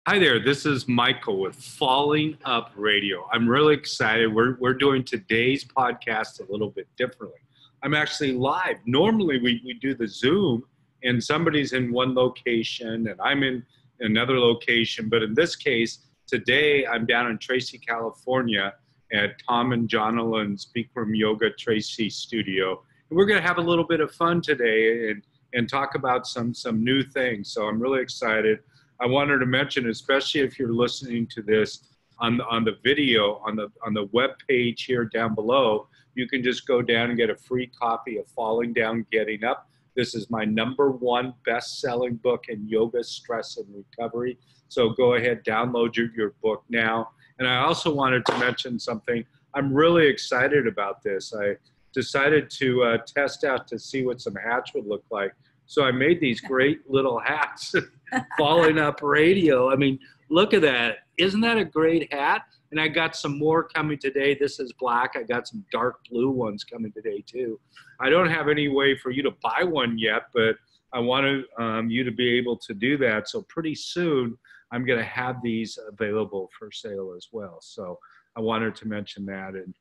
Hi there, this is Michael with Falling Up Radio. I'm really excited. We're doing today's podcast a little bit differently. I'm actually live. Normally we do the Zoom and somebody's in one location and I'm in another location. But in this case, today I'm down in Tracy, California at Tom and Jonalyn's Bikram Yoga Tracy studio. And we're going to have a little bit of fun today and talk about some new things. So I'm really excited. I wanted to mention, especially if you're listening to this on the video, on the web page here down below, you can just go down and get a free copy of Falling Down, Getting Up. This is my #1 best-selling book in yoga, stress, and recovery. So go ahead, download your book now. And I also wanted to mention something. I'm really excited about this. I decided to test out to see what some hats would look like. So I made these great little hats, Falling Up Radio. I mean, look at that. Isn't that a great hat? And I got some more coming today. This is black. I got some dark blue ones coming today too. I don't have any way for you to buy one yet, but I want you to be able to do that. So pretty soon I'm going to have these available for sale as well. So I wanted to mention that. And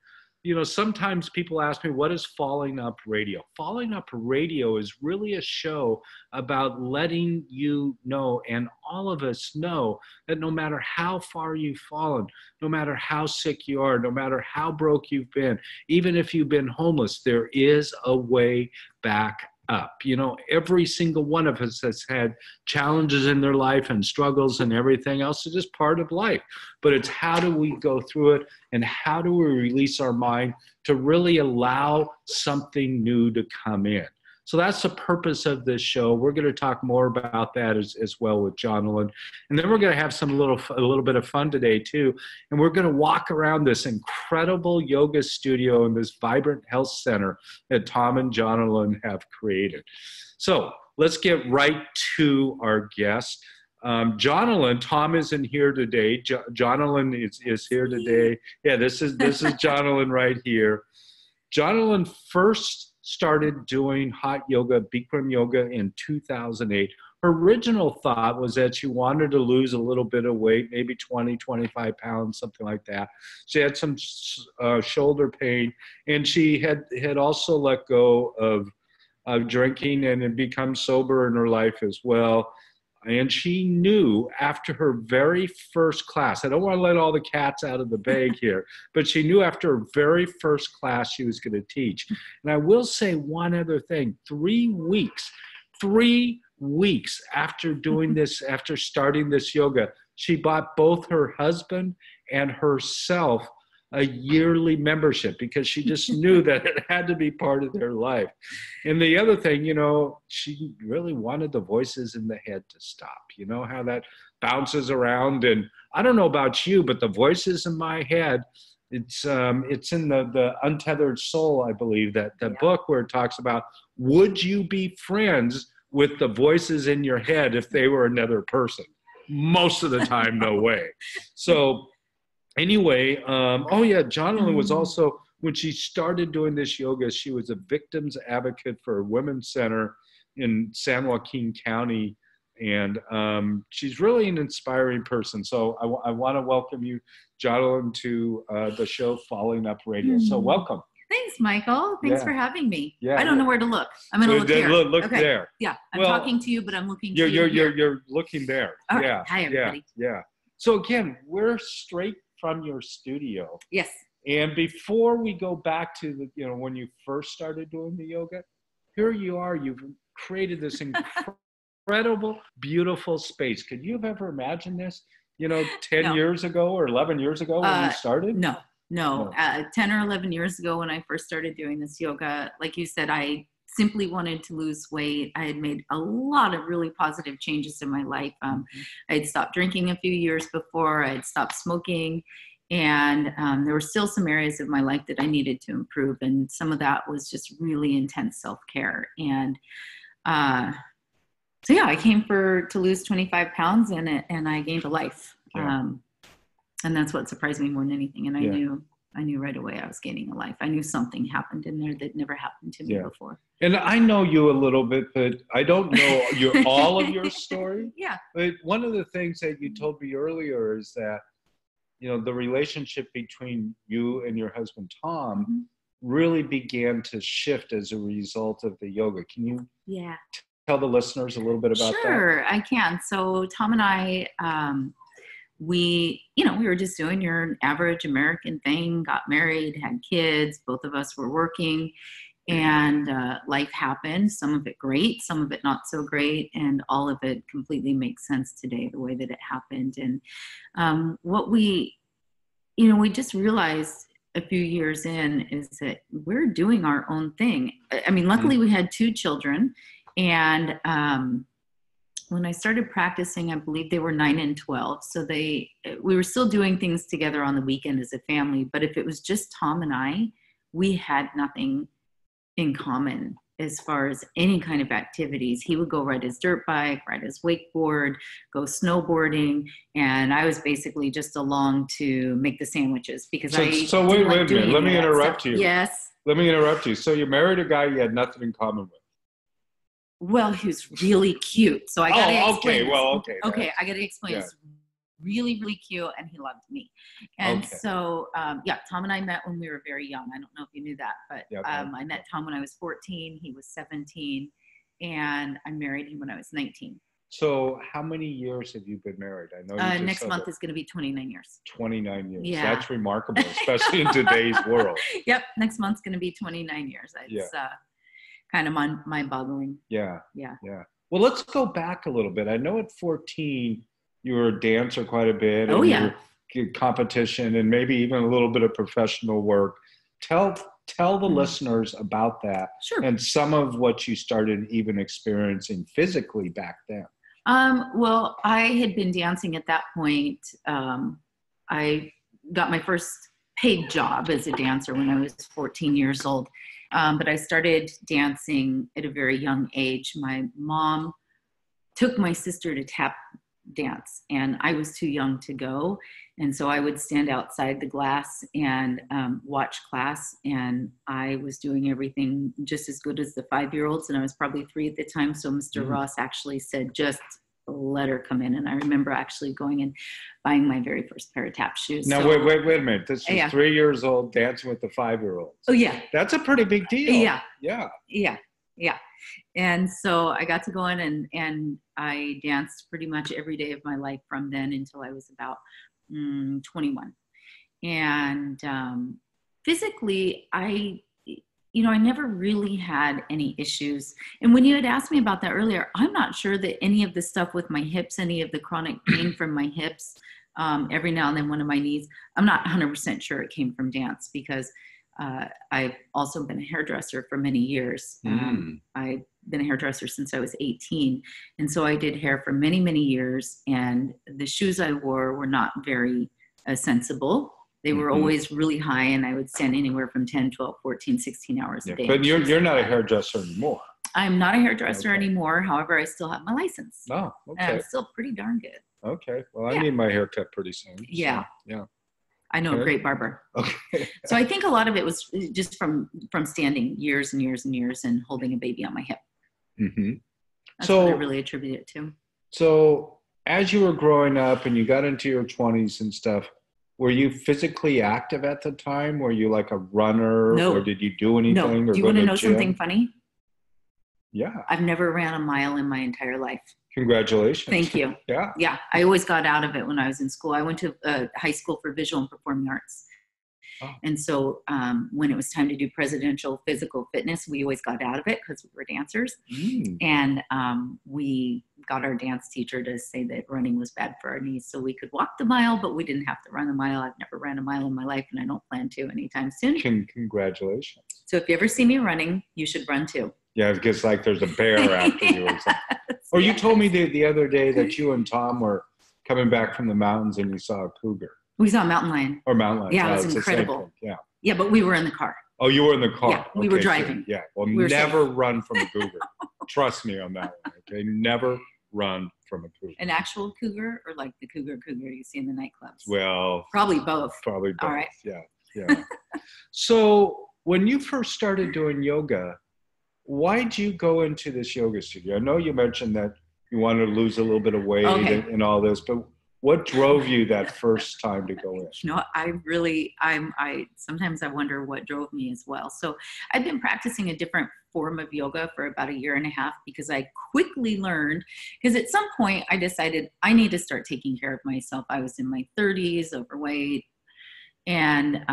you know, sometimes people ask me, what is Falling Up Radio? Falling Up Radio is really a show about letting you know, and all of us know, that no matter how far you've fallen, no matter how sick you are, no matter how broke you've been, even if you've been homeless, there is a way back up. You know, every single one of us has had challenges in their life and struggles and everything else. It's just part of life. But it's how do we go through it and how do we release our mind to really allow something new to come in? So that's the purpose of this show. We're going to talk more about that as well with Jonalyn. And then we're going to have a little bit of fun today too. And we're going to walk around this incredible yoga studio in this vibrant health center that Tom and Jonalyn have created. So let's get right to our guest. Jonalyn, Tom isn't here today. Jonalyn is here today. Yeah, this is Jonalyn right here. Jonalyn first started doing hot yoga, Bikram yoga, in 2008. Her original thought was that she wanted to lose a little bit of weight, maybe 20, 25 pounds, something like that. She had some shoulder pain, and she had also let go of drinking and had become sober in her life as well. And she knew after her very first class, I don't want to let all the cats out of the bag here, but she knew after her very first class she was going to teach. And I will say one other thing, 3 weeks after doing this, after starting this yoga, she bought both her husband and herself a yearly membership because she just knew that it had to be part of their life. And the other thing, you know, she really wanted the voices in the head to stop. You know how that bounces around, and I don't know about you, but the voices in my head, it's in the Untethered Soul, I believe, that the book where it talks about, would you be friends with the voices in your head if they were another person? Most of the time, no way. So anyway, Jonalyn was also, when she started doing this yoga, she was a victims advocate for a women's center in San Joaquin County. And she's really an inspiring person. So I want to welcome you, Jonalyn, to the show Falling Up Radio. So welcome. Thanks, Michael. Thanks for having me. Yeah, I don't know where to look. I'm going to look here. Look okay. There. Yeah, I'm talking to you, but I'm looking to you. You're looking there. All right. Hi, everybody. Yeah. So again, we're straight from your studio. Yes. And before we go back to when you first started doing the yoga, here you are. You've created this incredible, beautiful space. Could you have ever imagined this? 10 years ago or 11 years ago when you started? No. 10 or 11 years ago when I first started doing this yoga, like you said, I simply wanted to lose weight. I had made a lot of really positive changes in my life. I had stopped drinking a few years before. I had stopped smoking. And there were still some areas of my life that I needed to improve. And some of that was just really intense self-care. And so I came to lose 25 pounds and I gained a life. Yeah. And that's what surprised me more than anything. And I knew I knew right away I was gaining a life. I knew something happened in there that never happened to me before. And I know you a little bit, but I don't know all of your story. Yeah. But one of the things that you told me earlier is that, the relationship between you and your husband, Tom, really began to shift as a result of the yoga. Can you tell the listeners a little bit about that? Sure, I can. So Tom and I, we were just doing your average American thing, got married, had kids, both of us were working, and life happened, some of it great, some of it not so great, and all of it completely makes sense today, the way that it happened. And what we just realized a few years in is that we're doing our own thing. I mean, luckily we had 2 children, and when I started practicing, I believe they were 9 and 12. So we were still doing things together on the weekend as a family. But if it was just Tom and I, we had nothing in common as far as any kind of activities. He would go ride his dirt bike, ride his wakeboard, go snowboarding. And I was basically just along to make the sandwiches because So wait a minute. Let me interrupt you. Yes. Let me interrupt you. So you married a guy you had nothing in common with. Well, he was really cute. So I got to explain. Okay. I got to explain. He's really, really cute, and he loved me. And so, Tom and I met when we were very young. I don't know if you knew that, but I met Tom when I was 14. He was 17, and I married him when I was 19. So how many years have you been married? I know you next month is going to be 29 years. 29 years. Yeah. That's remarkable, especially in today's world. Yep. Next month's going to be 29 years. It's kind of mind-boggling. Yeah. Well, let's go back a little bit. I know at 14, you were a dancer quite a bit. Oh, yeah. Competition and maybe even a little bit of professional work. Tell the listeners about that. Sure. And some of what you started even experiencing physically back then. Well, I had been dancing at that point. I got my first paid job as a dancer when I was 14 years old. But I started dancing at a very young age. My mom took my sister to tap dance, and I was too young to go. And so I would stand outside the glass and watch class, and I was doing everything just as good as the 5-year-olds, and I was probably 3 at the time. So Mr. Ross actually said, just let her come in. And I remember actually going and buying my very first pair of tap shoes. Now, wait a minute. This is 3 years old dancing with the 5-year-olds. Oh, yeah. That's a pretty big deal. Yeah. And so I got to go in and I danced pretty much every day of my life from then until I was about 21. And physically, I never really had any issues. And when you had asked me about that earlier, I'm not sure that any of the stuff with my hips, any of the chronic pain from my hips, every now and then one of my knees, I'm not 100% sure it came from dance because I've also been a hairdresser for many years. I've been a hairdresser since I was 18. And so I did hair for many, many years. And the shoes I wore were not very sensible. They were always really high, and I would stand anywhere from 10, 12, 14, 16 hours a day. But you're not a hairdresser anymore. I'm not a hairdresser anymore. However, I still have my license. Oh, okay. And I'm still pretty darn good. Okay. Well, I need my hair cut pretty soon. Yeah. So, yeah. I know a great barber. Okay. So I think a lot of it was just from standing years and years and years and holding a baby on my hip. Mm-hmm. That's what I really attribute it to. So as you were growing up and you got into your 20s and stuff, were you physically active at the time? Were you like a runner? No. Or did you do anything? No. Or do you want to know something funny? Yeah. I've never ran a mile in my entire life. Congratulations. Thank you. Yeah. Yeah. I always got out of it when I was in school. I went to high school for visual and performing arts. Oh. And so when it was time to do presidential physical fitness, we always got out of it because we were dancers. And we got our dance teacher to say that running was bad for our knees. So we could walk the mile, but we didn't have to run the mile. I've never ran a mile in my life, and I don't plan to anytime soon. Congratulations. So if you ever see me running, you should run too. Yeah, because like there's a bear after you or something. Or you told me the other day that you and Tom were coming back from the mountains and you saw a cougar. We saw a mountain lion. Or mountain lion. Yeah, it was incredible. Yeah. Yeah, but we were in the car. Oh, you were in the car. Yeah, we were driving. So, well, never run from a cougar. Trust me on that one, okay? Never run from a cougar. An actual cougar or like the cougar you see in the nightclubs? Well. Probably both. All right. All right. Yeah. Yeah. So when you first started doing yoga, why did you go into this yoga studio? I know you mentioned that you wanted to lose a little bit of weight and all this, but what drove you that first time to go in? You know, I sometimes I wonder what drove me as well. So I've been practicing a different form of yoga for about 1.5 years because I quickly learned, because at some point I decided I need to start taking care of myself. I was in my 30s, overweight. And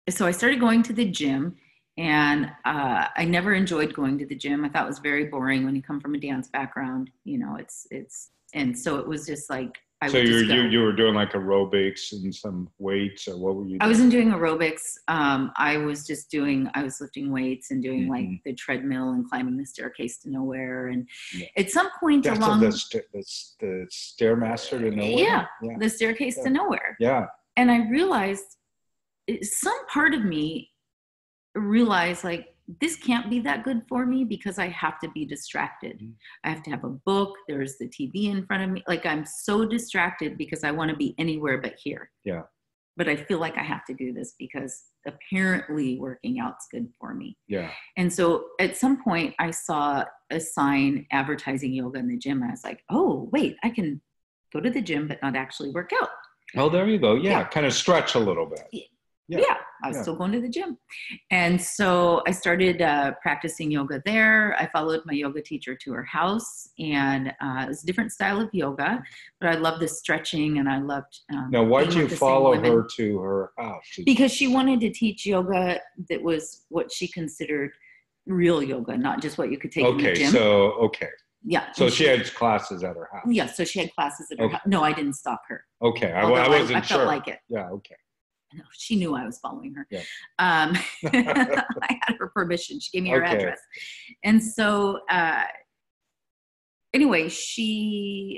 so I started going to the gym, and I never enjoyed going to the gym. I thought it was very boring when you come from a dance background, you know, and so it was just like, So you were doing like aerobics and some weights, or what were you doing? I wasn't doing aerobics. I was lifting weights and doing like the treadmill and climbing the staircase to nowhere. And at some point the Stairmaster to nowhere? Yeah, the staircase to nowhere. Yeah. And I realized, some part of me realized, like, this can't be that good for me because I have to be distracted. I have to have a book. There's the TV in front of me. Like, I'm so distracted because I want to be anywhere but here. Yeah. But I feel like I have to do this because apparently working out's good for me. Yeah. And so at some point I saw a sign advertising yoga in the gym. I was like, oh, wait, I can go to the gym but not actually work out. Oh, there you go. Yeah. Kind of stretch a little bit. Yeah, I was still going to the gym. And so I started practicing yoga there. I followed my yoga teacher to her house, and it was a different style of yoga, but I loved the stretching, and I loved Now, why did you follow her to her house? Because she wanted to teach yoga that was what she considered real yoga, not just what you could take in the gym. Yeah. So she had classes at her house. Yeah, so she had classes at her house. No, I didn't stop her. Okay, I wasn't sure. I felt like it. Yeah, okay. No, she knew I was following her. Yeah. I had her permission. She gave me her address. And so anyway,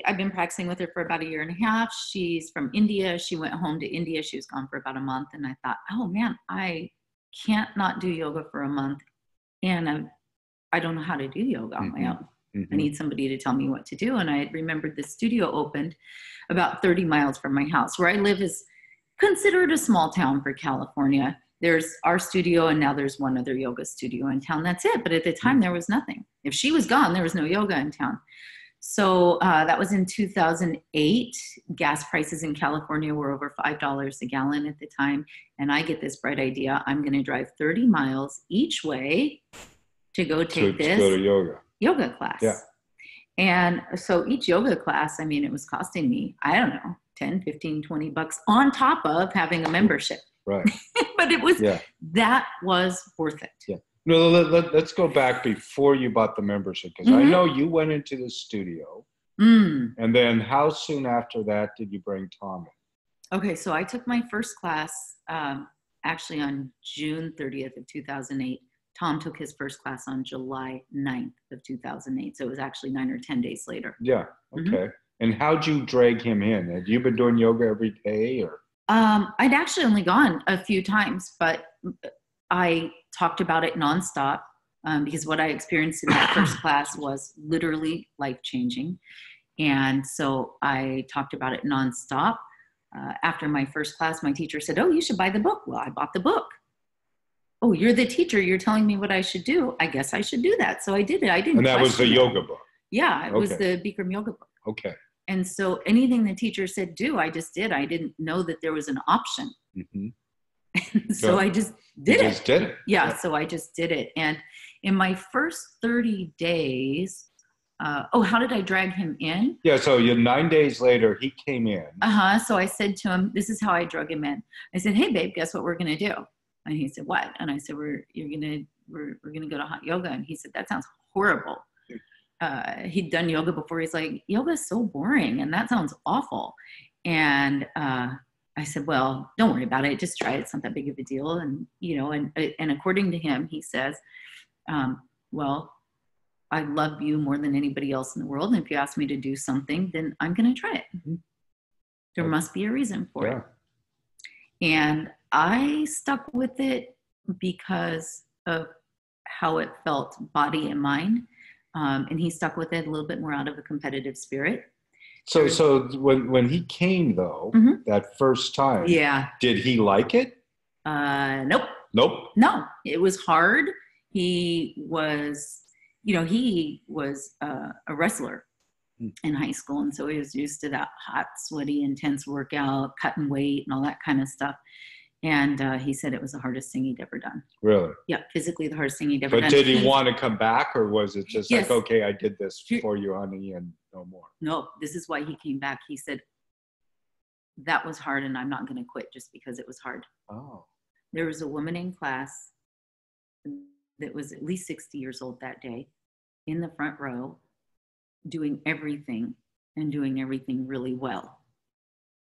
I've been practicing with her for about 1.5 years. She's from India. She went home to India. She was gone for about a month. And I thought, oh man, I can't not do yoga for a month. And I don't know how to do yoga on my own. I need somebody to tell me what to do. And I had remembered the studio opened about 30 miles from my house. Where I live is considered a small town for California. There's our studio, and now there's one other yoga studio in town. That's it. But at the time, there was nothing. If she was gone, there was no yoga in town. So that was in 2008. Gas prices in California were over $5 a gallon at the time. And I get this bright idea. I'm going to drive 30 miles each way to go take this go to yoga class. Yeah. And so each yoga class, I mean, it was costing me, I don't know, 10, 15, 20 bucks on top of having a membership. Right. But it was, that was worth it. Yeah. No, let's go back before you bought the membership, because I know you went into the studio. And then how soon after that did you bring Tom in? Okay, so I took my first class actually on June 30th of 2008. Tom took his first class on July 9th of 2008. So it was actually 9 or 10 days later. Yeah. Okay. And how'd you drag him in? Had you been doing yoga every day, or? I'd actually only gone a few times, but I talked about it nonstop because what I experienced in that first class was literally life-changing. And so I talked about it nonstop. After my first class, my teacher said, oh, you should buy the book. Well, I bought the book. Oh, you're the teacher. You're telling me what I should do. I guess I should do that. So I did it. I didn't. And that was the yoga book. Yeah, it was the Bikram Yoga book. Okay. And so anything the teacher said do, I just did. I didn't know that there was an option. So I just did it. Just did it. Yeah, so I just did it. And in my first 30 days, how did I drag him in? Yeah, so 9 days later, he came in. So I said to him, this is how I drug him in. I said, hey, babe, guess what we're going to do? And he said, what? And I said, we're going to go to hot yoga. And he said, that sounds horrible. He'd done yoga before. He's like, yoga is so boring, and that sounds awful. And I said, well, don't worry about it. Just try it. It's not that big of a deal. And, and according to him, he says, well, I love you more than anybody else in the world. And if you ask me to do something, then I'm going to try it. There must be a reason for it. And I stuck with it because of how it felt, body and mind. And he stuck with it a little bit more out of a competitive spirit. So when he came though, that first time, did he like it? Nope. Nope. No, it was hard. He was, he was a wrestler in high school. And so he was used to that hot, sweaty, intense workout, cutting weight and all that kind of stuff. And he said it was the hardest thing he'd ever done. Really? Yeah, physically the hardest thing he'd ever done. But did he want to come back, or was it just yes. like, okay, I did this for you, honey, and no more? No, this is why he came back. He said, that was hard and I'm not going to quit just because it was hard. Oh. There was a woman in class that was at least 60 years old that day in the front row doing everything and doing everything really well.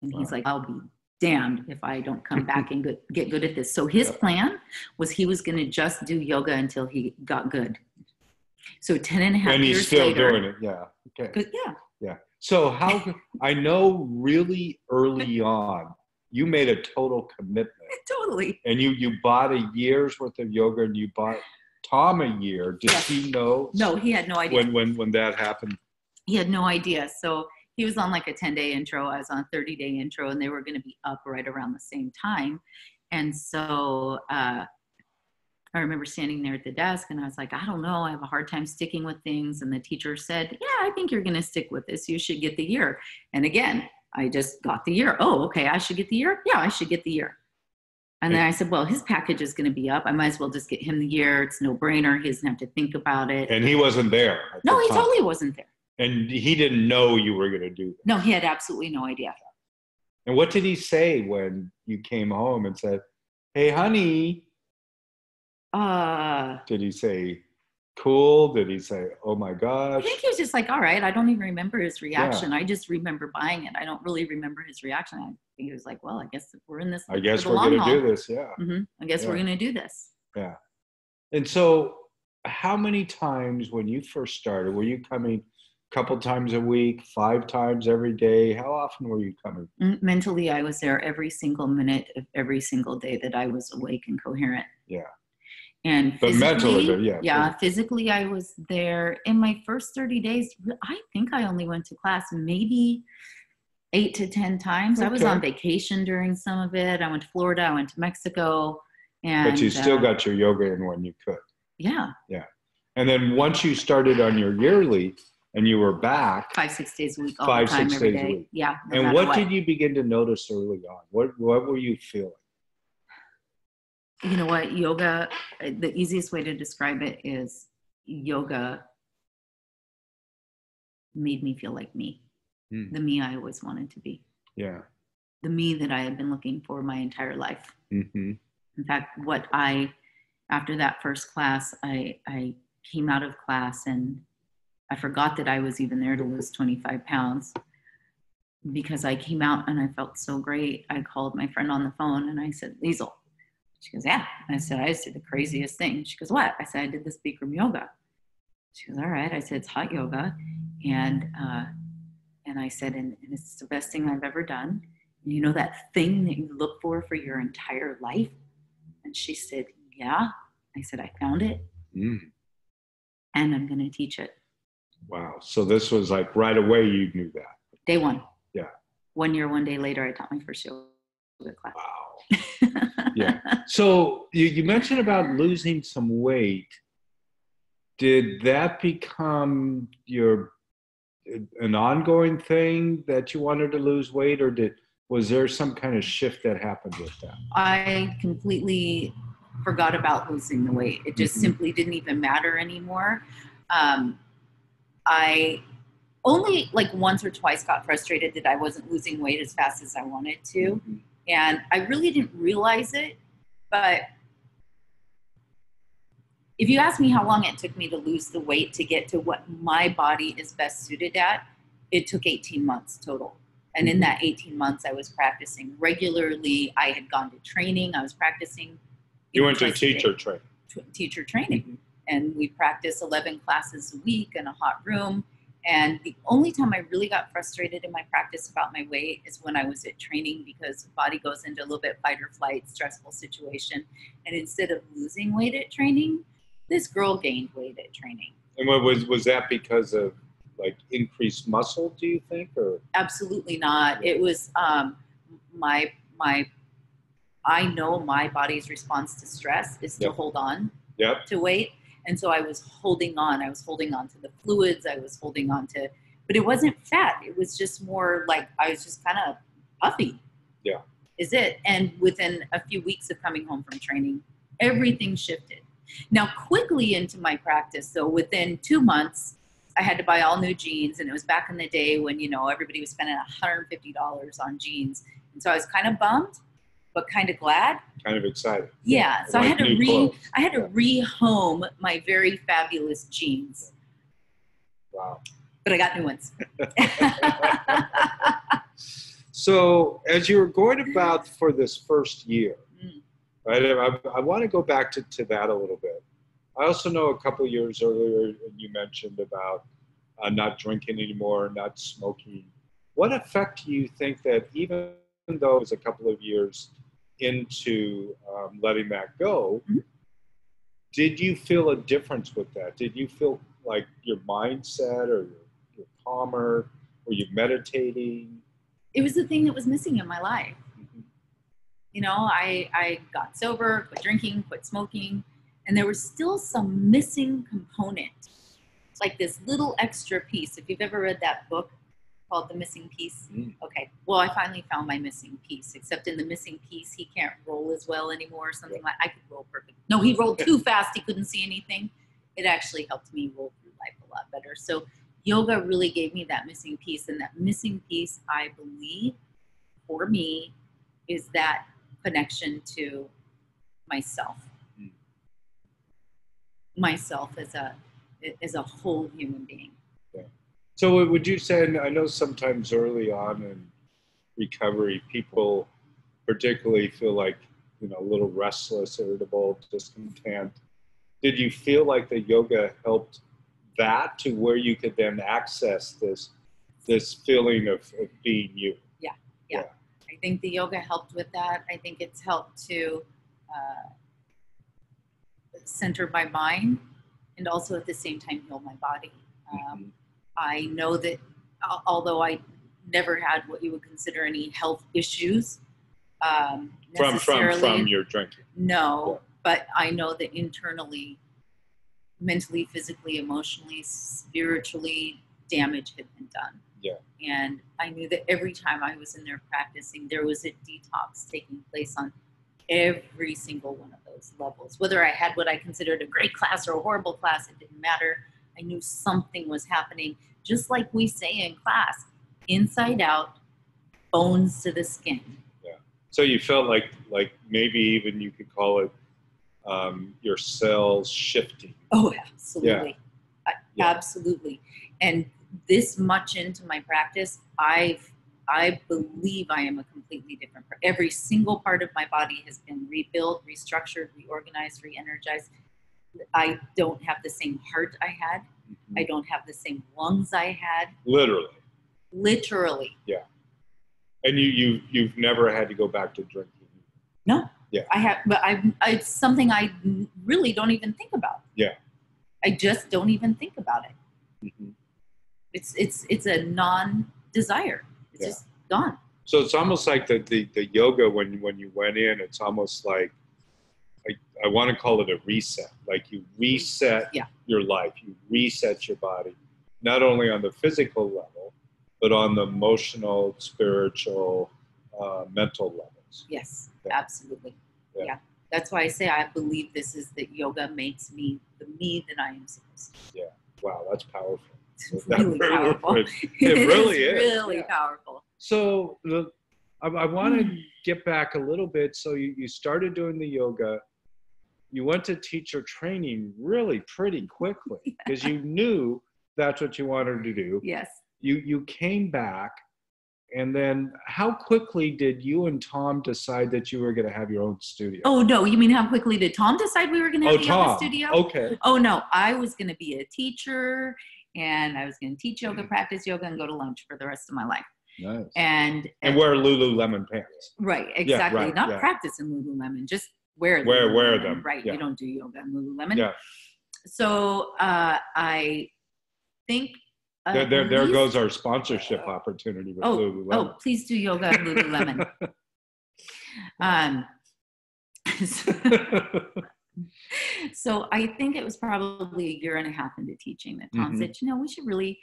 And he's like, I'll be damned if I don't come back and get good at this. So his plan was he was going to just do yoga until he got good. So 10 and a half years later. And he's still doing it. Yeah. Okay. Yeah. Yeah. So how, I know really early on, you made a total commitment. Totally. And you bought a year's worth of yoga, and you bought Tom a year. Did he know? No, he had no idea. When that happened? He had no idea. So he was on like a 10-day intro. I was on a 30-day intro, and they were going to be up right around the same time. And so I remember standing there at the desk, and I was like, I don't know. I have a hard time sticking with things. And the teacher said, yeah, I think you're going to stick with this. You should get the year. And again, I just got the year. Oh, okay. I should get the year. Yeah, I should get the year. And then I said, well, his package is going to be up. I might as well just get him the year. It's no brainer. He doesn't have to think about it. And he wasn't there. No, he totally wasn't there. And he didn't know you were going to do that. No, he had absolutely no idea. And what did he say when you came home and said, hey, honey? Did he say, cool? Did he say, oh my gosh? I think he was just like, all right. I don't even remember his reaction. I just remember buying it. I don't really remember his reaction. I think he was like, well, I guess we're in this. I guess we're going to do this. Yeah. I guess we're going to do this. Yeah. And so how many times when you first started, were you coming a couple times a week, 5 times every day? How often were you coming? Mentally, I was there every single minute of every single day that I was awake and coherent. Yeah. And but mentally, physically I was there. In my first 30 days, I think I only went to class maybe 8 to 10 times. Okay. I was on vacation during some of it. I went to Florida. I went to Mexico. But you still got your yoga in when you could. Yeah. Yeah. And then once you started on your yearly and you were back. 5-6 days a week, all the time, every day. A week. Yeah. And what did you begin to notice early on? What were you feeling? You know what? Yoga, the easiest way to describe it is yoga made me feel like me. The me I always wanted to be. Yeah. The me that I had been looking for my entire life. Mm-hmm. In fact, after that first class, I came out of class and I forgot that I was even there to lose 25 pounds because I came out and I felt so great. I called my friend on the phone and I said, Liesl. She goes, yeah. I said, I just did the craziest thing. She goes, what? I said, I did this Bikram yoga. She goes, all right. I said, it's hot yoga. And I said, and it's the best thing I've ever done. And you know that thing that you look for your entire life? And she said, yeah. I said, I found it. And I'm going to teach it. Wow. So this was like right away you knew that. Day one. Yeah. 1 year, 1 day later, I taught my first yoga class. Wow. Yeah. So you mentioned about losing some weight. Did that become an ongoing thing that you wanted to lose weight, or was there some kind of shift that happened with that? I completely forgot about losing the weight. It just simply didn't even matter anymore. I only like once or twice got frustrated that I wasn't losing weight as fast as I wanted to. And I really didn't realize it, but if you ask me how long it took me to lose the weight to get to what my body is best suited at, it took 18 months total. And in that 18 months, I was practicing regularly. I had gone to training. I was practicing. You went to teacher training. Teacher training. And we practiced 11 classes a week in a hot room. And the only time I really got frustrated in my practice about my weight is when I was at training, because the body goes into a little bit fight or flight, stressful situation. And instead of losing weight at training, this girl gained weight at training. And what was that because of like increased muscle, do you think? Or Absolutely not. It was my I know my body's response to stress is to hold on to weight. And so I was holding on. I was holding on to the fluids. I was holding on to, but it wasn't fat. It was just more like I was just kind of puffy. Yeah. Is it? And within a few weeks of coming home from training, everything shifted. Now, quickly into my practice, so within 2 months, I had to buy all new jeans. And it was back in the day when, you know, everybody was spending $150 on jeans. And so I was kind of bummed, but kind of glad. Kind of excited. Yeah. So like I had to rehome my very fabulous jeans. Wow. But I got new ones. So as you were going about for this first year, right? I want to go back to that a little bit. I also know a couple of years earlier you mentioned about not drinking anymore, not smoking. What effect do you think that even though it was a couple of years into letting that go, did you feel a difference with that? Did you feel like your mindset or you're calmer? Were you meditating? It was the thing that was missing in my life. You know, I got sober, quit drinking, quit smoking, and there was still some missing component, like this little extra piece. If you've ever read that book called The Missing Piece, okay, well, I finally found my missing piece, except in the missing piece, he can't roll as well anymore, or something like I could roll perfect. No, he rolled too fast. He couldn't see anything. It actually helped me roll through life a lot better. So yoga really gave me that missing piece, and that missing piece, I believe, for me, is that connection to myself. Myself as a whole human being. Yeah. So would you say, and I know sometimes early on in recovery, people particularly feel like, you know, a little restless, irritable, discontent. Did you feel like the yoga helped that to where you could then access this feeling of being you? Yeah. I think the yoga helped with that. I think it's helped to center my mind and also at the same time heal my body. I know that although I never had what you would consider any health issues necessarily from your drinking. No, but I know that internally, mentally, physically, emotionally, spiritually, damage had been done. Yeah. And I knew that every time I was in there practicing, there was a detox taking place on every single one of those levels. Whether I had what I considered a great class or a horrible class, it didn't matter. I knew something was happening, just like we say in class, inside out, bones to the skin. Yeah. So you felt like maybe even you could call it your cells shifting. Oh, absolutely. Yeah. Absolutely. And this much into my practice, I believe I am a completely different person. Every single part of my body has been rebuilt, restructured, reorganized, re-energized. I don't have the same heart I had. I don't have the same lungs I had. Literally. Yeah. And you've never had to go back to drinking? No. Yeah. I have, but it's something I really don't even think about. Yeah. I just don't even think about it. It's a non-desire. It's just gone. So it's almost like the yoga when you went in, it's almost like I want to call it a reset. Like you reset your life, you reset your body, not only on the physical level, but on the emotional, spiritual, mental levels. Yes, absolutely. Yeah. That's why I say I believe this is that yoga makes me the me that I am supposed to be. Yeah. Wow, that's powerful. It's really powerful. It really is. Really powerful. So I want to get back a little bit. So you started doing the yoga. You went to teacher training really pretty quickly because you knew that's what you wanted to do. Yes. You came back. And then how quickly did you and Tom decide that you were going to have your own studio? Oh, no. You mean how quickly did Tom decide we were going to have a yoga studio? Okay. Oh, no. I was going to be a teacher and I was going to teach yoga, practice yoga, and go to lunch for the rest of my life. Nice. And wear Lululemon pants. Right. Exactly. Yeah, right, Not practice in Lululemon. Just wear them. Right. Yeah. You don't do yoga in Lululemon. Yeah. So I think There goes our sponsorship opportunity with Lululemon. Oh, please do yoga at Lululemon. So I think it was probably a year and a half into teaching that Tom said, we should really,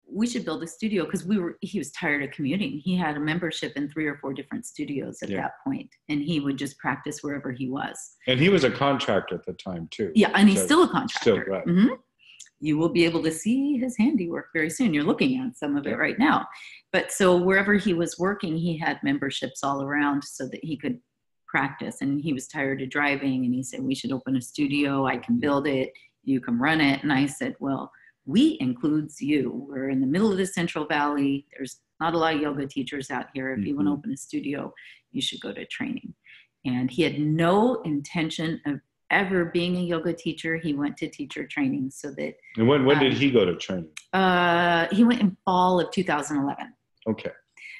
we should build a studio, because he was tired of commuting. He had a membership in 3 or 4 different studios at that point, and he would just practice wherever he was. And he was a contractor at the time too. Yeah, and he's still a contractor. Still, right. You will be able to see his handiwork very soon. You're looking at some of it right now. But so wherever he was working, he had memberships all around so that he could practice. And he was tired of driving, and he said, we should open a studio. I can build it. You can run it. And I said, well, we includes you. We're in the middle of the Central Valley. There's not a lot of yoga teachers out here. If you want to open a studio, you should go to training. And he had no intention of ever being a yoga teacher. He went to teacher training so that. And when did he go to training? He went in fall of 2011. Okay.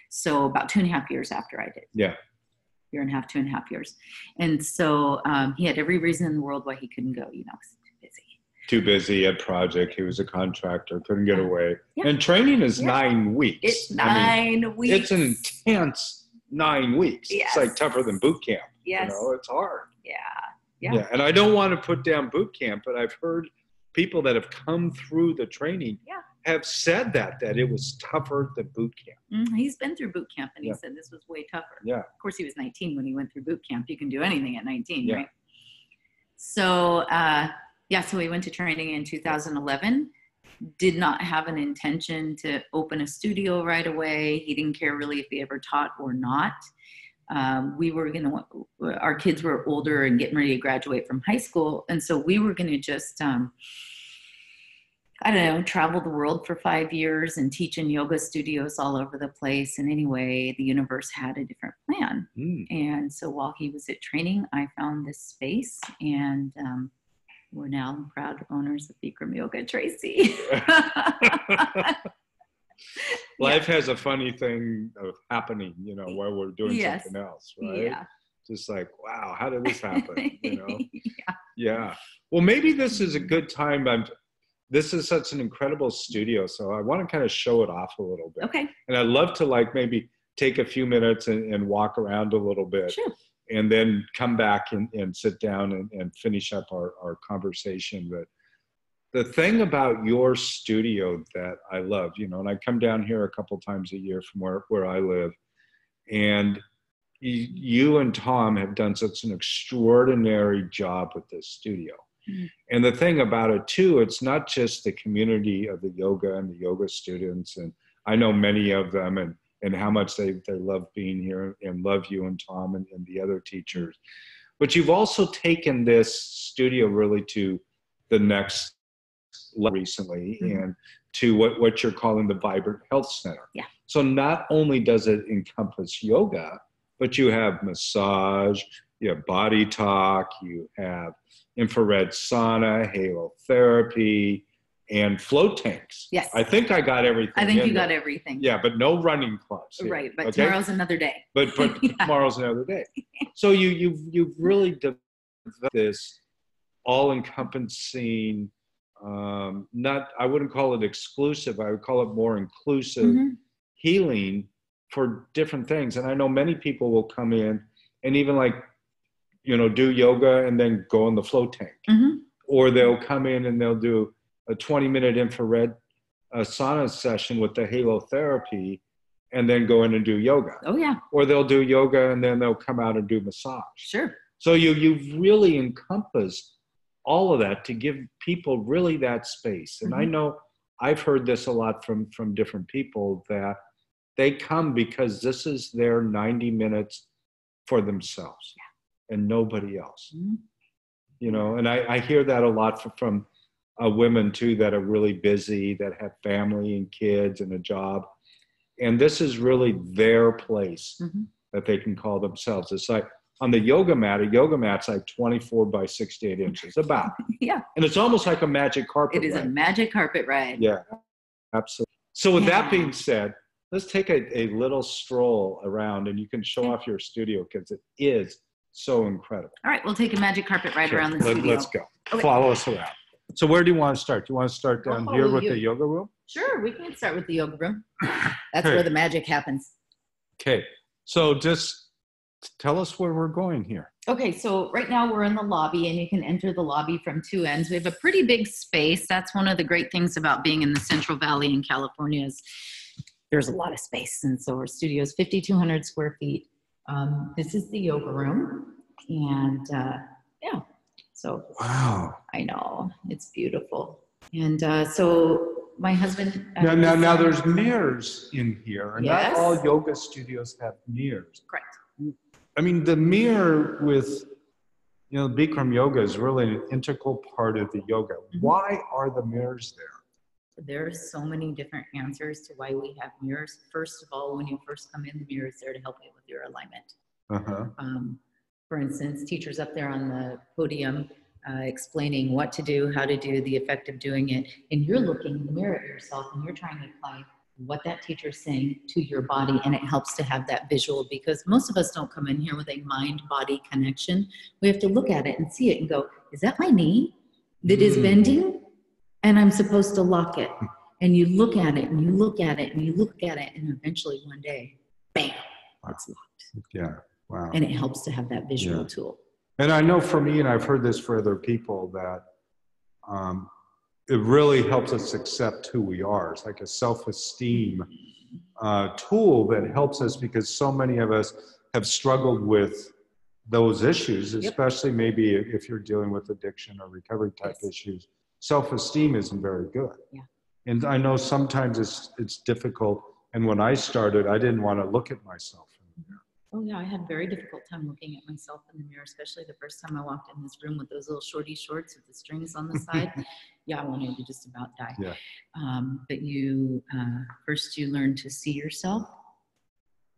So about 2.5 years after I did. Yeah. Year and a half, 2.5 years. And so he had every reason in the world why he couldn't go, too busy. Too busy at project. He was a contractor, couldn't get away. Yeah. And training is 9 weeks. It's 9 weeks. It's an intense 9 weeks. Yes. It's like tougher than boot camp. Yes. It's hard. Yeah. And I don't want to put down boot camp, but I've heard people that have come through the training have said that it was tougher than boot camp. He's been through boot camp, and he said this was way tougher. Yeah. Of course, he was 19 when he went through boot camp. You can do anything at 19, right? So, so we went to training in 2011. Did not have an intention to open a studio right away. He didn't care really if he ever taught or not. Our kids were older and getting ready to graduate from high school. And so we were going to just, travel the world for 5 years and teach in yoga studios all over the place. And anyway, the universe had a different plan. And so while he was at training, I found this space, and we're now proud owners of Bikram Yoga Tracy. Life has a funny thing of happening, while we're doing something else, right? Yeah. Just like, wow, how did this happen? Yeah. Well, maybe this is a good time. This is such an incredible studio, so I want to kind of show it off a little bit. Okay. And I'd love to maybe take a few minutes and walk around a little bit. Sure. And then come back and sit down and finish up our conversation. But the thing about your studio that I love, and I come down here a couple times a year from where I live, and you and Tom have done such an extraordinary job with this studio. And the thing about it too, it's not just the community of the yoga and the yoga students, and I know many of them, and how much they love being here and love you and Tom and the other teachers. But you've also taken this studio really to the next level recently, and to what you're calling the Vibrant Health Center. Yeah. So not only does it encompass yoga, but you have massage, you have body talk, you have infrared sauna, halotherapy, and float tanks. Yes. I think I got everything. I think you got everything. Yeah, but no running clubs here. Right, but tomorrow's another day. But tomorrow's another day. So you've really developed this all-encompassing, I wouldn't call it exclusive, I would call it more inclusive healing for different things. And I know many people will come in and even do yoga and then go in the float tank. Or they'll come in and they'll do a 20-minute infrared sauna session with the halotherapy and then go in and do yoga. Oh, yeah. Or they'll do yoga and then they'll come out and do massage. Sure. So you've really encompassed all of that to give people really that space. And I know I've heard this a lot from different people, that they come because this is their 90 minutes for themselves and nobody else. And I hear that a lot from women too, that are really busy, that have family and kids and a job. And this is really their place that they can call themselves. It's like on the yoga mat, a yoga mat's like 24 by 68 inches, about. Yeah. And it's almost like a magic carpet ride. It is a magic carpet ride. Yeah, absolutely. So with that being said, let's take a little stroll around, and you can show off your studio because it is so incredible. All right, we'll take a magic carpet ride around the studio. Let's go. Okay. Follow us around. So where do you want to start? Do you want to start down here with the yoga room? Sure, we can start with the yoga room. That's where the magic happens. Okay, so just tell us where we're going here. Okay, so right now we're in the lobby, and you can enter the lobby from two ends. We have a pretty big space. That's one of the great things about being in the Central Valley in California is there's a lot of space. And so our studio is 5,200 square feet. This is the yoga room. And yeah, so. Wow. I know, it's beautiful. And so my husband. Now there's mirrors in here. And yes. Not all yoga studios have mirrors. Correct. I mean, the mirror with, Bikram yoga is really an integral part of the yoga. Why are the mirrors there? There are so many different answers to why we have mirrors. First of all, when you first come in, the mirror is there to help you with your alignment. For instance, teachers up there on the podium explaining what to do, how to do, the effect of doing it, and you're looking in the mirror at yourself and you're trying to apply what that teacher's saying to your body, and it helps to have that visual, because most of us don't come in here with a mind-body connection. We have to look at it and see it and go, is that my knee that is bending? And I'm supposed to lock it. And you look at it and you look at it and you look at it, and eventually one day, bam, it's locked. Yeah, wow. And it helps to have that visual tool. And I know for me, and I've heard this for other people, that it really helps us accept who we are. It's like a self-esteem tool that helps us, because so many of us have struggled with those issues, especially maybe if you're dealing with addiction or recovery type issues. Self-esteem isn't very good. Yeah. And I know sometimes it's difficult. And when I started, I didn't want to look at myself in the mirror. Oh yeah, I had a very difficult time looking at myself in the mirror, especially the first time I walked in this room with those little shorty shorts with the strings on the side. Yeah, I wanted to just about die. Yeah. But you, first you learn to see yourself,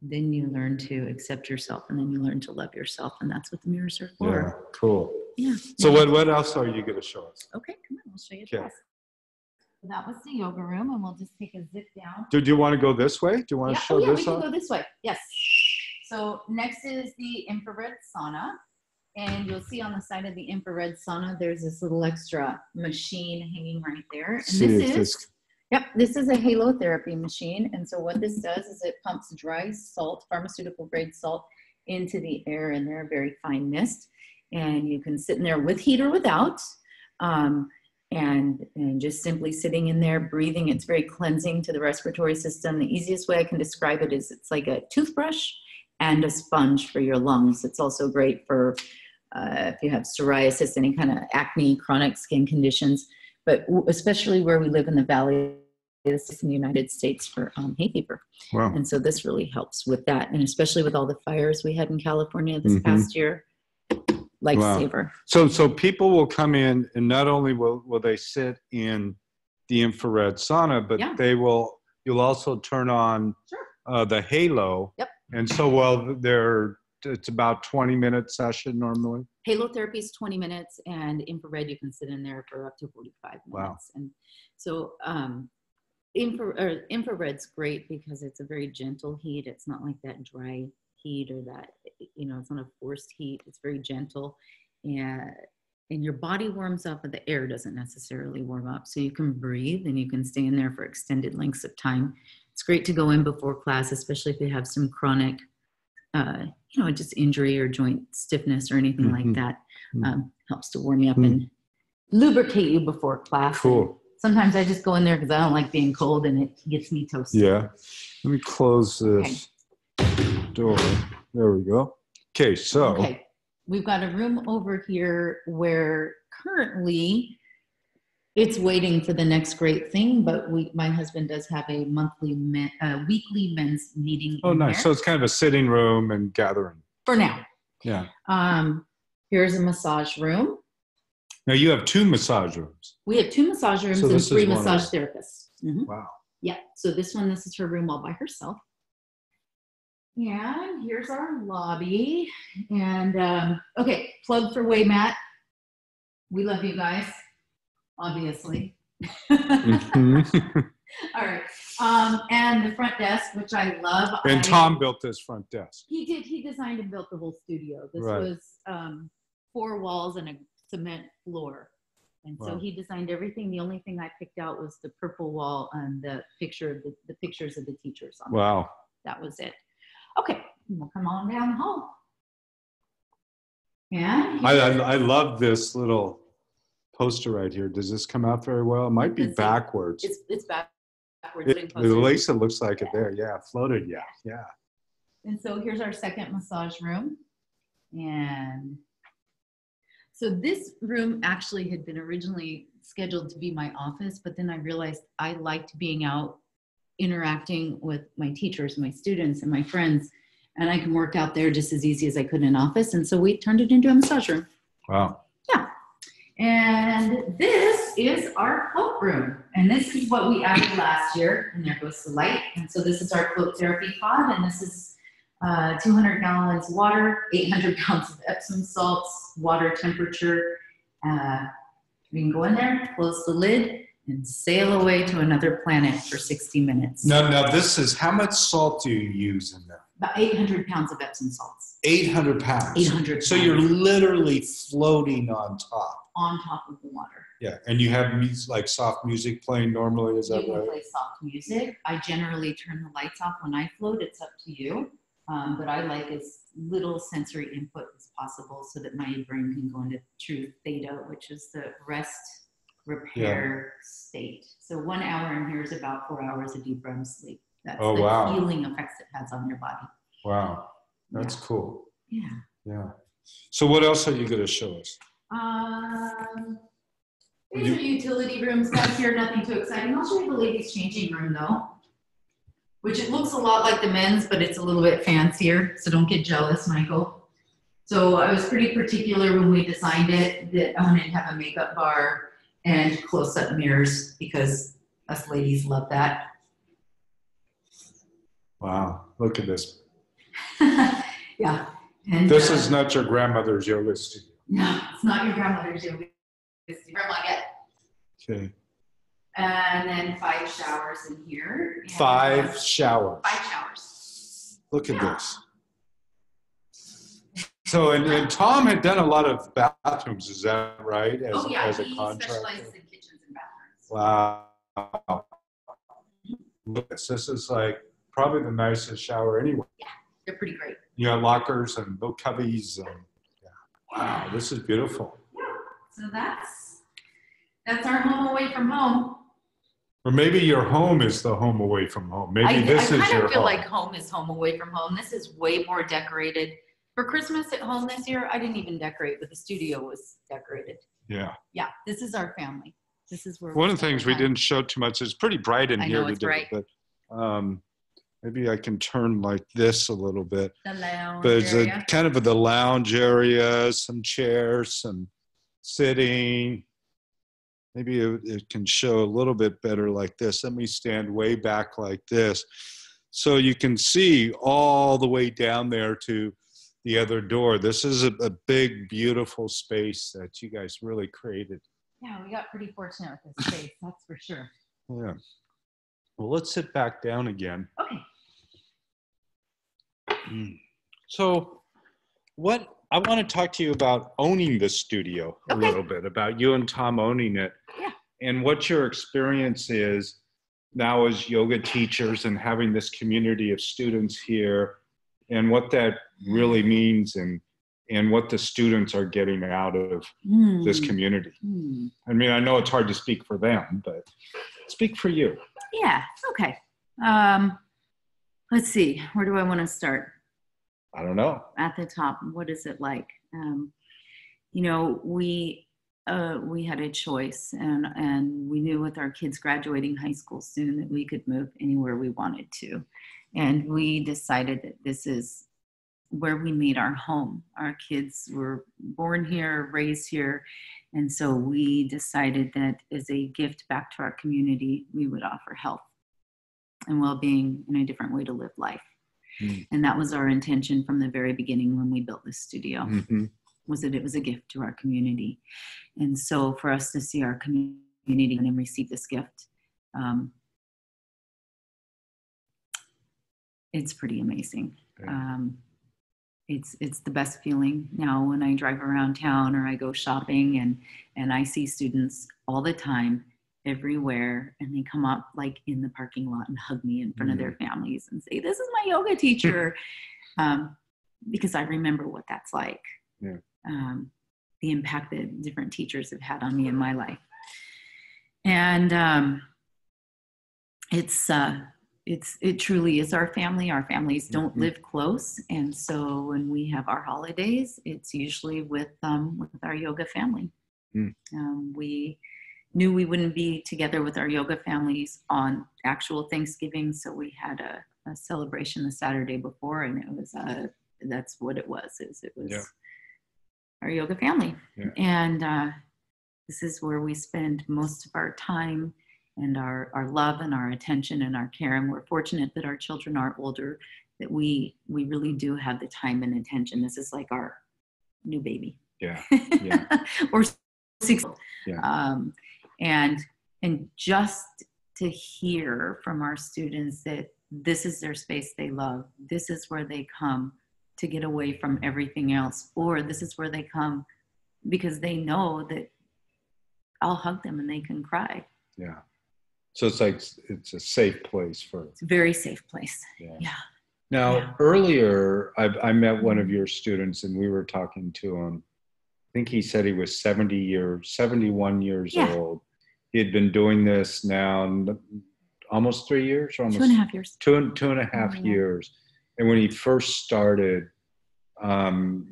then you learn to accept yourself, and then you learn to love yourself. And that's what the mirrors are for. Yeah, cool. Yeah. So what else are you going to show us? Okay, come on, I'll show you the rest. That was the yoga room, and we'll just take a zip down. Do you want to go this way? Do you want to show this we off? can go this way. Yes. So next is the infrared sauna. And you'll see on the side of the infrared sauna, there's this little extra machine hanging right there. And this is a halotherapy machine. And so what this does is it pumps dry salt, pharmaceutical grade salt, into the air, and they're a very fine mist. And you can sit in there with heat or without, and just simply sitting in there, breathing. It's very cleansing to the respiratory system. The easiest way I can describe it is it's like a toothbrush and a sponge for your lungs. It's also great for if you have psoriasis, any kind of acne, chronic skin conditions, but especially where we live in the valley, this is in the United States for hay fever. Wow. And so this really helps with that. And especially with all the fires we had in California this past year, lifesaver. Wow. So people will come in, and not only will they sit in the infrared sauna, but you'll also turn on the halo. Yep. And so it's about 20-minute session normally. Halotherapy is 20 minutes, and infrared you can sit in there for up to 45 minutes. Wow. And so infrared's great because it's a very gentle heat. It's not like that dry heat or that, it's not a forced heat. It's very gentle, and your body warms up, but the air doesn't necessarily warm up. So you can breathe and you can stay in there for extended lengths of time. It's great to go in before class, especially if you have some chronic, just injury or joint stiffness or anything like that. Helps to warm you up and lubricate you before class. Cool. Sometimes I just go in there because I don't like being cold, and it gets me toasted. Yeah. Let me close this door. There we go. Okay, so. Okay. We've got a room over here where currently it's waiting for the next great thing, but my husband does have a weekly men's meeting. Oh, nice. There. So it's kind of a sitting room and gathering. For now. Yeah. Here's a massage room. Now you have 2 massage rooms. We have 2 massage rooms and 3 massage therapists. Wow. Yeah. So this is her room all by herself. And here's our lobby. And okay, plug for Waymat. We love you guys, obviously. All right. And the front desk, which I love. And Tom built this front desk. He did. He designed and built the whole studio. This was 4 walls and a cement floor. And so he designed everything. The only thing I picked out was the purple wall and the pictures of the teachers on Wow. That was it. Okay, we'll come on down the hall. Yeah. I love this little poster right here. Does this come out very well? It might be backwards. It's backwards. At least it looks like it there. Yeah, floated. Yeah. And so here's our second massage room. And so this room actually had been originally scheduled to be my office, but then I realized I liked being out interacting with my teachers, my students, and my friends, and I can work out there just as easy as I could in an office. And so we turned it into a massage room. Wow. Yeah. And this is our float room. And this is what we added last year. And there goes the light. And so this is our float therapy pod. And this is 200 gallons of water, 800 pounds of Epsom salts, water temperature. We can go in there, close the lid, and sail away to another planet for 60 minutes. Now this is, how much salt do you use in there? About 800 pounds of Epsom salts. 800 pounds. 800 pounds. So you're literally floating on top. On top of the water. Yeah, and you have like soft music playing normally, is that right? You can play soft music. I generally turn the lights off when I float. It's up to you. But I like as little sensory input as possible so that my brain can go into true theta, which is the rest repair state. So 1 hour in here is about 4 hours of deep REM sleep. That's the healing effects it has on your body. Wow, that's cool. Yeah. So what else are you going to show us? These are utility rooms back here, nothing too exciting. I'll show you the ladies' changing room though, which it looks a lot like the men's, but it's a little bit fancier. So don't get jealous, Michael. So I was pretty particular when we designed it that I wanted to have a makeup bar and close-up mirrors because us ladies love that. Wow, look at this. Yeah. And this is not your grandmother's yoga studio. No, it's not your grandmother's yoga studio. Grandma, get. Okay. And then 5 showers in here. 5 showers. 5 showers. Look at this. So, and Tom had done a lot of bathrooms, is that right? As a contractor? Specializes in kitchens and bathrooms. Wow. Look at this. This is like probably the nicest shower anywhere. Yeah, they're pretty great. You got lockers and little cubbies. And, wow, this is beautiful. So that's our home away from home. Or maybe your home is the home away from home. Maybe this is your home. I kind of feel like home is home away from home. This is way more decorated. For Christmas at home this year, I didn't even decorate, but the studio was decorated. Yeah. Yeah, this is our family. This is where one of the things we didn't show too much is pretty bright in here. I know it's bright. But maybe I can turn like this a little bit. The lounge but it's area. Kind of the lounge area, some chairs, some sitting. Maybe it can show a little bit better like this. Let me stand way back like this. So you can see all the way down there to the other door. This is a big, beautiful space that you guys really created. Yeah, we got pretty fortunate with this space, that's for sure. Yeah. Well, let's sit back down again. Okay. So what I want to talk to you about owning the studio a little bit, about you and Tom owning it. Yeah. And what your experience is now as yoga teachers and having this community of students here, and what that really means, and what the students are getting out of this community. I mean, I know it's hard to speak for them, but speak for you. Yeah, okay. Let's see, where do I want to start? I don't know. At the top, what is it like? You know, we had a choice, and we knew with our kids graduating high school soon that we could move anywhere we wanted to. And we decided that this is where we made our home. Our kids were born here, raised here. And so we decided that as a gift back to our community, we would offer health and well-being in a different way to live life. And that was our intention from the very beginning when we built this studio, was that it was a gift to our community. And so for us to see our community and receive this gift, it's pretty amazing. it's the best feeling now when I drive around town or I go shopping and I see students all the time everywhere, and they come up like in the parking lot and hug me in front of their families and say, "This is my yoga teacher," because I remember what that's like. Yeah. The impact that different teachers have had on me in my life, and it truly is our family. Our families don't live close, and so when we have our holidays, it's usually with our yoga family. We knew we wouldn't be together with our yoga families on actual Thanksgiving, so we had a celebration the Saturday before, and it was that's what it was. It was our yoga family, and this is where we spend most of our time and our love and our attention and our care. And we're fortunate that our children are older, that we really do have the time and attention. This is like our new baby. Yeah. Or 6. Yeah. And just to hear from our students that this is their space they love, this is where they come to get away from everything else, or this is where they come because they know that I'll hug them and they can cry. Yeah. So it's like, it's a safe place It's a very safe place. Yeah. Now, earlier, I met one of your students and we were talking to him. I think he said he was 71 years old. He had been doing this now almost 3 years, or almost 2.5 years. Two and a half years. And when he first started,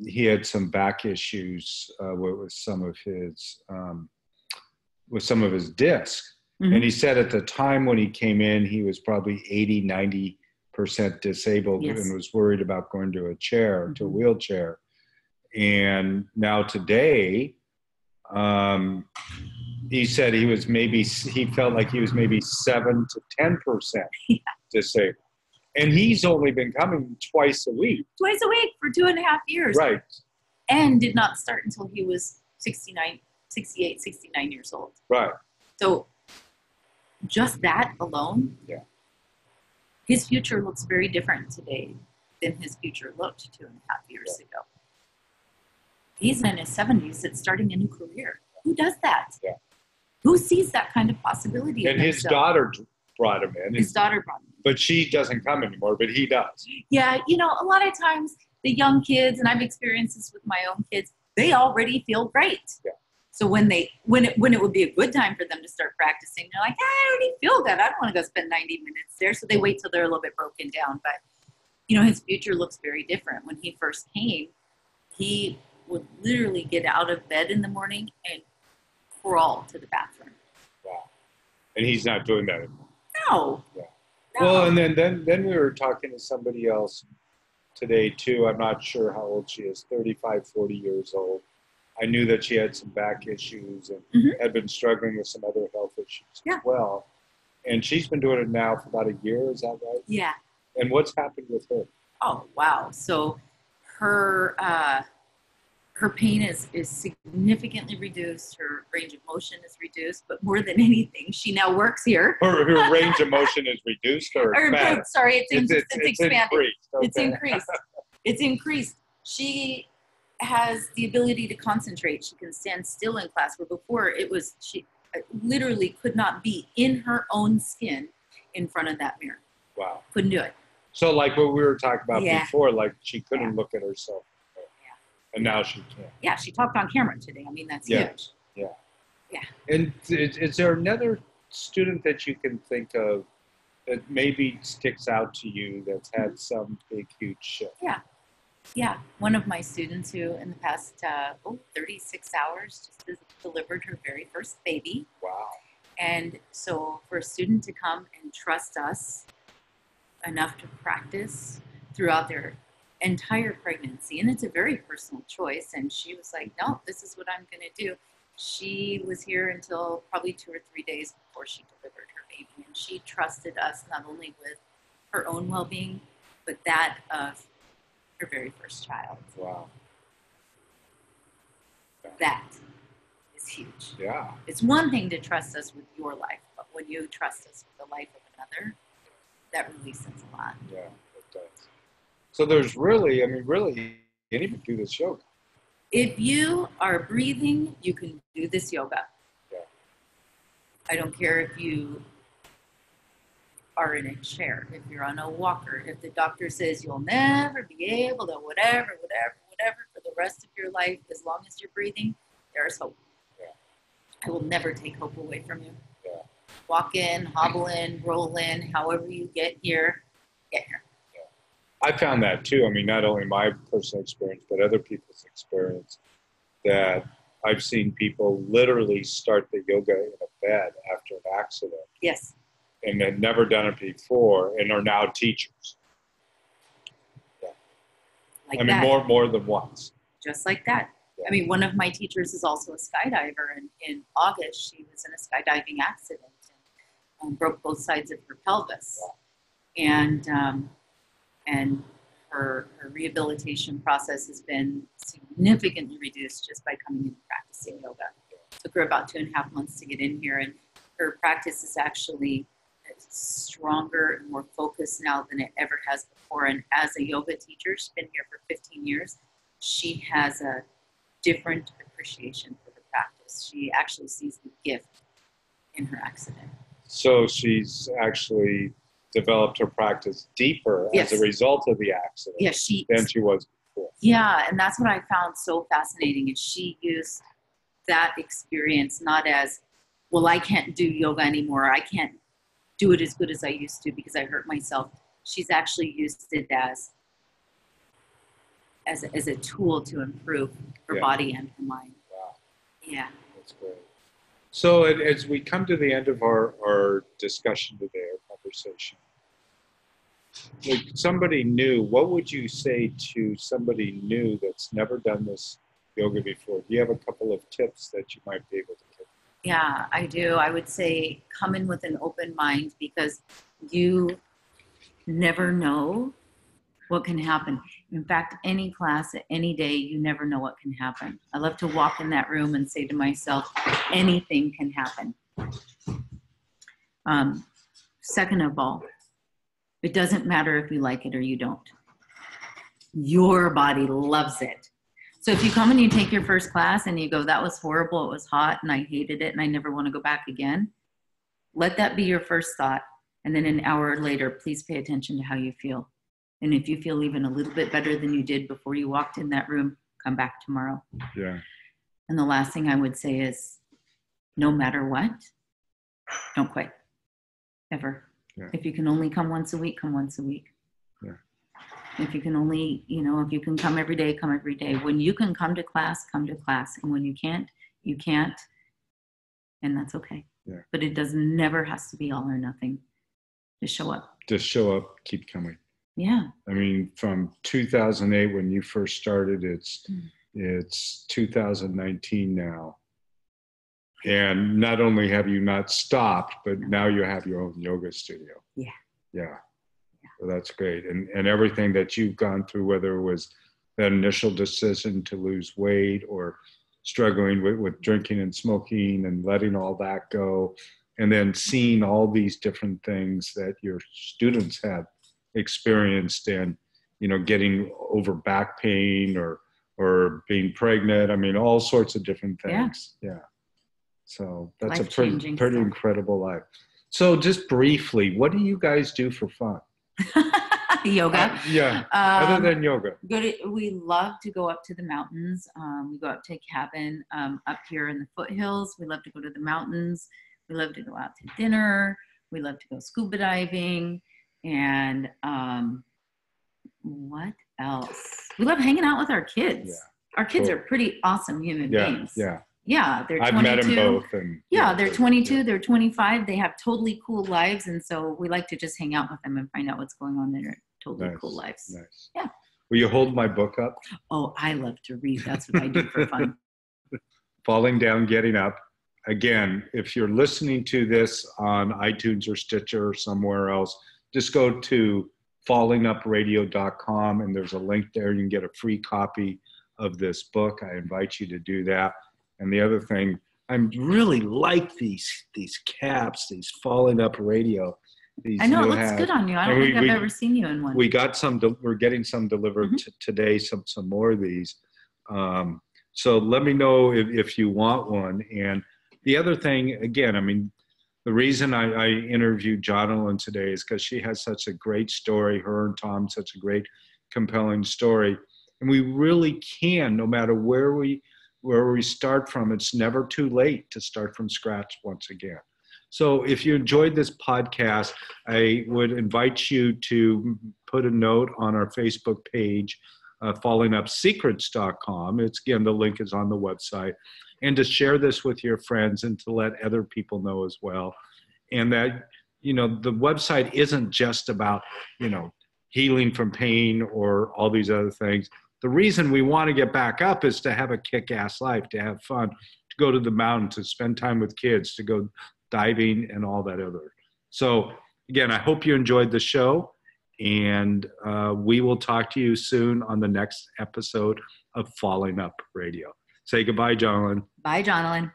he had some back issues with some of his discs. And he said at the time when he came in, he was probably 80-90% disabled and was worried about going to to a wheelchair. And now today, he said he felt like he was maybe 7 to 10% disabled. And he's only been coming twice a week. Twice a week for 2.5 years. Right. And did not start until he was 68, 69 years old. Right. So just that alone, his future looks very different today than his future looked 2.5 years ago. He's in his 70s. It's starting a new career. Who does that? Yeah. Who sees that kind of possibility? And his daughter brought him in. His daughter brought him in. But she doesn't come anymore, but he does. Yeah, a lot of times the young kids, and I've experienced this with my own kids, they already feel great. Yeah. So when it would be a good time for them to start practicing, they're like, I already feel good. I don't want to go spend 90 minutes there. So they wait till they're a little bit broken down. But, his future looks very different. When he first came, he would literally get out of bed in the morning and crawl to the bathroom. Wow. And he's not doing that anymore. No. Yeah. No. Well, and then we were talking to somebody else today too. I'm not sure how old she is, 35, 40 years old. I knew that she had some back issues and had been struggling with some other health issues as well. And she's been doing it now for about a year, is that right? Yeah. And what's happened with her? Oh, wow. So her pain is significantantly reduced. Her range of motion is reduced, but more than anything, she now works here. Her range of motion is reduced or expanded? Sorry, it's expanded. Increased. Okay. It's increased. It's increased. She has the ability to concentrate. She can stand still in class, where before she literally could not be in her own skin in front of that mirror. Wow. Couldn't do it. So like what we were talking about before, like she couldn't look at herself. And now she can. Yeah, she talked on camera today. I mean, that's huge. Yeah. Yeah. And is there another student that you can think of that maybe sticks out to you that's had some big, huge shift? Yeah. Yeah. One of my students who in the past 36 hours just delivered her very first baby. Wow. And so for a student to come and trust us enough to practice throughout their entire pregnancy, and it's a very personal choice, and she was like, no, this is what I'm going to do. She was here until probably 2 or 3 days before she delivered her baby, and she trusted us not only with her own well-being, but that of her very first child. Wow. That is huge. Yeah. It's one thing to trust us with your life, but when you trust us with the life of another, that really says a lot. Yeah, it does. So there's really can't even do this yoga. If you are breathing, you can do this yoga. Yeah. I don't care if you are in a chair, if you're on a walker, if the doctor says you'll never be able to whatever for the rest of your life, as long as you're breathing, there's hope. Yeah. I will never take hope away from you. Yeah. Walk in, hobble in, roll in, however you get here, get here. Yeah. I found that too. I mean, not only my personal experience, but other people's experience, that I've seen people literally start the yoga in a bed after an accident. Yes. And had never done it before and are now teachers. Yeah. Like I mean, that. more than once. Just like that. Yeah. I mean, one of my teachers is also a skydiver, and in August, she was in a skydiving accident and broke both sides of her pelvis. Yeah. And her rehabilitation process has been significantly reduced just by coming in and practicing yoga. It took her about 2.5 months to get in here, and her practice is actually stronger and more focused now than it ever has before. And as a yoga teacher, she's been here for 15 years. She has a different appreciation for the practice. She actually sees the gift in her accident. So she's actually developed her practice deeper Yes. as a result of the accident than she was before. Yeah, and that's what I found so fascinating, is she used that experience not as, well, I can't do yoga anymore. I can't do it as good as I used to because I hurt myself. She's actually used it as a tool to improve her body and her mind. Wow. Yeah. That's great. So as we come to the end of our discussion today, our conversation, like somebody new, what would you say to somebody new that's never done this yoga before? Do you have a couple of tips that you might be able to give? Yeah, I do. I would say come in with an open mind, because you never know what can happen. In fact, any class, any day, you never know what can happen. I love to walk in that room and say to myself, anything can happen. Second of all, it doesn't matter if you like it or you don't. Your body loves it. So if you come and you take your first class and you go, that was horrible, it was hot, and I hated it, and I never want to go back again, let that be your first thought. And then an hour later, please pay attention to how you feel. And if you feel even a little bit better than you did before you walked in that room, come back tomorrow. Yeah. And the last thing I would say is, no matter what, don't quit. Ever. Yeah. If you can only come once a week, come once a week. Yeah. If you can only, if you can come every day, come every day. When you can come to class, come to class. And when you can't, you can't. And that's okay. Yeah. But it never has to be all or nothing. Just show up. Just show up, keep coming. Yeah. I mean, from 2008 when you first started, it's 2019 now. And not only have you not stopped, but now you have your own yoga studio. Yeah. Yeah. Well, that's great. And everything that you've gone through, whether it was that initial decision to lose weight or struggling with drinking and smoking and letting all that go, and then seeing all these different things that your students have experienced, and, getting over back pain or being pregnant. I mean, all sorts of different things. Yeah. So that's a pretty incredible life. So just briefly, what do you guys do for fun? Yoga. Yeah. Other than yoga. We love to go up to the mountains. We go up to a cabin up here in the foothills. We love to go to the mountains. We love to go out to dinner. We love to go scuba diving. And what else? We love hanging out with our kids. Yeah. Our kids are pretty awesome human beings. Yeah. Yeah, they're 22. I've met them both. And, they're 22, they're 25. They have totally cool lives. And so we like to just hang out with them and find out what's going on in their totally cool lives. Nice. Yeah. Will you hold my book up? Oh, I love to read. That's what I do for fun. Falling Down, Getting Up. Again, if you're listening to this on iTunes or Stitcher or somewhere else, just go to fallingupradio.com and there's a link there. You can get a free copy of this book. I invite you to do that. And the other thing, I really like these caps, these Falling Up Radio. I know, it new looks hats. good on you. I don't And think I've ever seen you in one. We got some, we're getting some delivered today, some more of these. So let me know if you want one. And the other thing, again, I mean, the reason I interviewed Jonalyn today is because she has such a great story. Her and Tom, such a great, compelling story. And we really can, no matter where we start from, it's never too late to start from scratch once again. So if you enjoyed this podcast, I would invite you to put a note on our Facebook page, fallingupsecrets.com. It's, again, the link is on the website. And to share this with your friends and to let other people know as well. And that, you know, the website isn't just about, you know, healing from pain or all these other things. The reason we want to get back up is to have a kick-ass life, to have fun, to go to the mountain, to spend time with kids, to go diving and all that other. So again, I hope you enjoyed the show, and we will talk to you soon on the next episode of Falling Up Radio. Say goodbye, Jonalyn. Bye, Jonalyn.